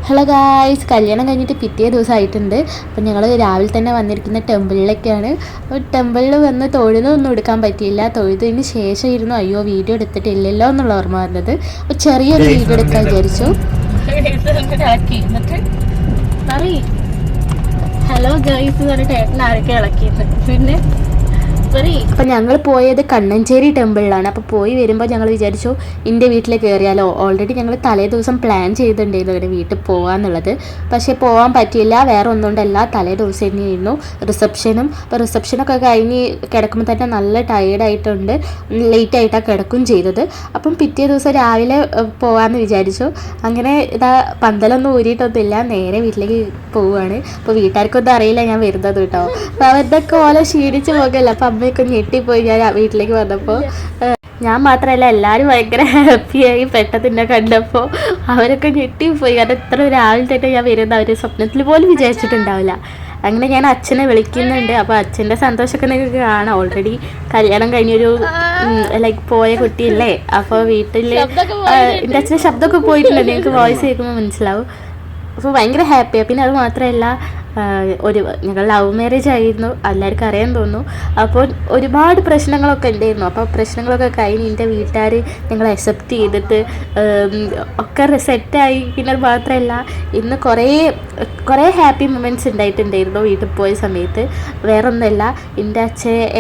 Hello guys, കല്യാണം കഴിഞ്ഞിട്ട് പിറ്റേ ദിവസമായിട്ടുണ്ട്. അപ്പം ഞങ്ങൾ രാവിലെ തന്നെ വന്നിരിക്കുന്ന ടെമ്പിളിലേക്കാണ്. അപ്പോൾ ടെമ്പിളിൽ വന്ന് തൊഴുതൊന്നും എടുക്കാൻ പറ്റിയില്ല. തൊഴുതിന് ശേഷം ഇരുന്നു അയ്യോ വീഡിയോ എടുത്തിട്ടില്ലല്ലോ എന്നുള്ള ഓർമ്മ വന്നത്. അപ്പോൾ ചെറിയൊരു വീഡിയോ എടുക്കാൻ വിചാരിച്ചു. ഹലോ ഗായ്സ് പറഞ്ഞിട്ട് ഏട്ടൻ ആരൊക്കെ ഇളക്കിയത്. പിന്നെ അപ്പം ഞങ്ങൾ പോയത് കണ്ണഞ്ചേരി ടെമ്പിളിലാണ്. അപ്പോൾ പോയി വരുമ്പോൾ ഞങ്ങൾ വിചാരിച്ചു എൻ്റെ വീട്ടിൽ കയറിയാലോ. ഓൾറെഡി ഞങ്ങൾ തലേ ദിവസം പ്ലാൻ ചെയ്തിട്ടുണ്ടായിരുന്നു അങ്ങനെ വീട്ടിൽ പോകാമെന്നുള്ളത്. പക്ഷേ പോകാൻ പറ്റിയില്ല. വേറെ ഒന്നുകൊണ്ടല്ല, തലേ ദിവസം തന്നെയായിരുന്നു റിസപ്ഷനും. അപ്പോൾ റിസപ്ഷനൊക്കെ കഴിഞ്ഞ് കിടക്കുമ്പോൾ തന്നെ നല്ല ടയേർഡായിട്ടുണ്ട്. ലേറ്റായിട്ടാണ് കിടക്കുകയും ചെയ്തത്. അപ്പം പിറ്റേ ദിവസം രാവിലെ പോകാമെന്ന് വിചാരിച്ചു. അങ്ങനെ ഇതാ പന്തലൊന്നും ഊരിയിട്ടൊന്നുമില്ല, നേരെ വീട്ടിലേക്ക് പോവുകയാണ്. അപ്പോൾ വീട്ടുകാർക്കൊന്നും അറിയില്ല ഞാൻ വരുന്നത് കേട്ടോ. അപ്പോൾ അവരുടെ കോലം ക്ഷീണിച്ച് പോകല്ല. അപ്പം അമ്മയൊക്കെ ഞെട്ടിപ്പോയി ഞാൻ വീട്ടിലേക്ക് വന്നപ്പോൾ. ഞാൻ മാത്രമല്ല, എല്ലാവരും ഭയങ്കര ഹാപ്പിയായി പെട്ടെന്ന് എന്നെ കണ്ടപ്പോൾ. അവരൊക്കെ ഞെട്ടിപ്പോയി. കാരണം ഇത്ര രാവിലെ തന്നെ ഞാൻ വരുന്നത് അവർ സ്വപ്നത്തിൽ പോലും വിചാരിച്ചിട്ടുണ്ടാവില്ല. അങ്ങനെ ഞാൻ അച്ഛനെ വിളിക്കുന്നുണ്ട്. അപ്പോൾ അച്ഛൻ്റെ സന്തോഷമൊക്കെ നിങ്ങൾക്ക് കാണാം. ഓൾറെഡി കല്യാണം കഴിഞ്ഞൊരു ലൈക്ക് പോയ കുട്ടിയല്ലേ. അപ്പോൾ വീട്ടിൽ എൻ്റെ അച്ഛൻ്റെ ശബ്ദമൊക്കെ പോയിട്ടുണ്ട്, നിങ്ങൾക്ക് വോയിസ് കേൾക്കുമ്പോൾ മനസ്സിലാവും. അപ്പോൾ ഭയങ്കര ഹാപ്പിയാണ്. പിന്നെ അത് മാത്രമല്ല, ഞങ്ങൾ ലവ് മാരേജ് ആയിരുന്നു, എല്ലാവർക്കും അറിയാൻ തോന്നുന്നു. അപ്പോൾ ഒരുപാട് പ്രശ്നങ്ങളൊക്കെ ഉണ്ടായിരുന്നു. അപ്പോൾ പ്രശ്നങ്ങളൊക്കെ കഴിഞ്ഞ് എൻ്റെ വീട്ടുകാർ ഞങ്ങളെ അക്സെപ്റ്റ് ചെയ്തിട്ട് ഒക്കെ സെറ്റായി. പിന്നെ അത് മാത്രമല്ല, ഇന്ന് കുറേ ഹാപ്പി മൊമെൻറ്റ്സ് ഉണ്ടായിട്ടുണ്ടായിരുന്നു വീട്ടിൽ പോയ സമയത്ത്. വേറൊന്നുമല്ല, എൻ്റെ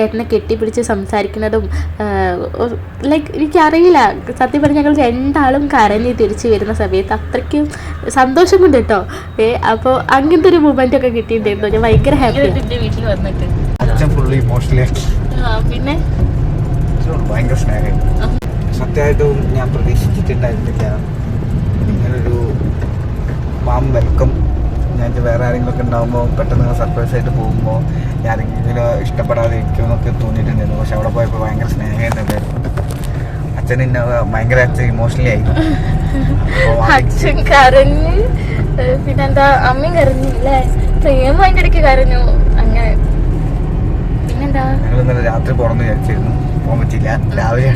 ഏട്ടനെ കെട്ടിപ്പിടിച്ച് സംസാരിക്കുന്നതും ലൈക്ക് എനിക്കറിയില്ല സത്യം പറഞ്ഞാൽ ഞങ്ങൾ രണ്ടാളും കരഞ്ഞ് തിരിച്ച് വരുന്ന സമയത്ത് അത്രയ്ക്കും സന്തോഷം കൊണ്ട് കേട്ടോ. അപ്പോൾ അങ്ങനത്തെ ഒരു മൊമെൻ്റ് ഒക്കെ കിട്ടിയിട്ടുണ്ടായിരുന്നു. ഞാൻ ഭയങ്കര ഹാപ്പി വീട്ടിൽ വന്നിട്ട്. പിന്നെ ഭയങ്കര സ്നേഹം. സത്യമായിട്ടും ഞാൻ പ്രതീക്ഷിച്ചിട്ടുണ്ടായിരുന്നില്ല ഇങ്ങനൊരു വാം വെൽക്കം. ഞാൻ വേറെ ആരെങ്കിലുമൊക്കെ ഉണ്ടാകുമ്പോൾ പെട്ടെന്ന് സർപ്രൈസ് ആയിട്ട് പോകുമ്പോൾ ഞാനെങ്കിലും ഇഷ്ടപ്പെടാതെ ഇരിക്കുമെന്നൊക്കെ തോന്നിയിട്ടുണ്ടായിരുന്നു. പക്ഷെ അവിടെ പോയപ്പോൾ ഭയങ്കര സ്നേഹം ഉണ്ടായിരുന്നു. അച്ഛൻ എന്നെ ഭയങ്കര ഇമോഷണലി ആയി. അച്ഛൻ കരഞ്ഞ്, പിന്നെന്താ അമ്മയും കരഞ്ഞില്ലേ, പ്രേമം അതിൻ്റെ ഇടയ്ക്ക് കരഞ്ഞു. അങ്ങനെ പിന്നെന്താ ഞങ്ങൾ ഇന്നലെ രാത്രി പുറന്ന് വിചാരിച്ചിരുന്നു, പോകാൻ പറ്റില്ല. രാവിലെ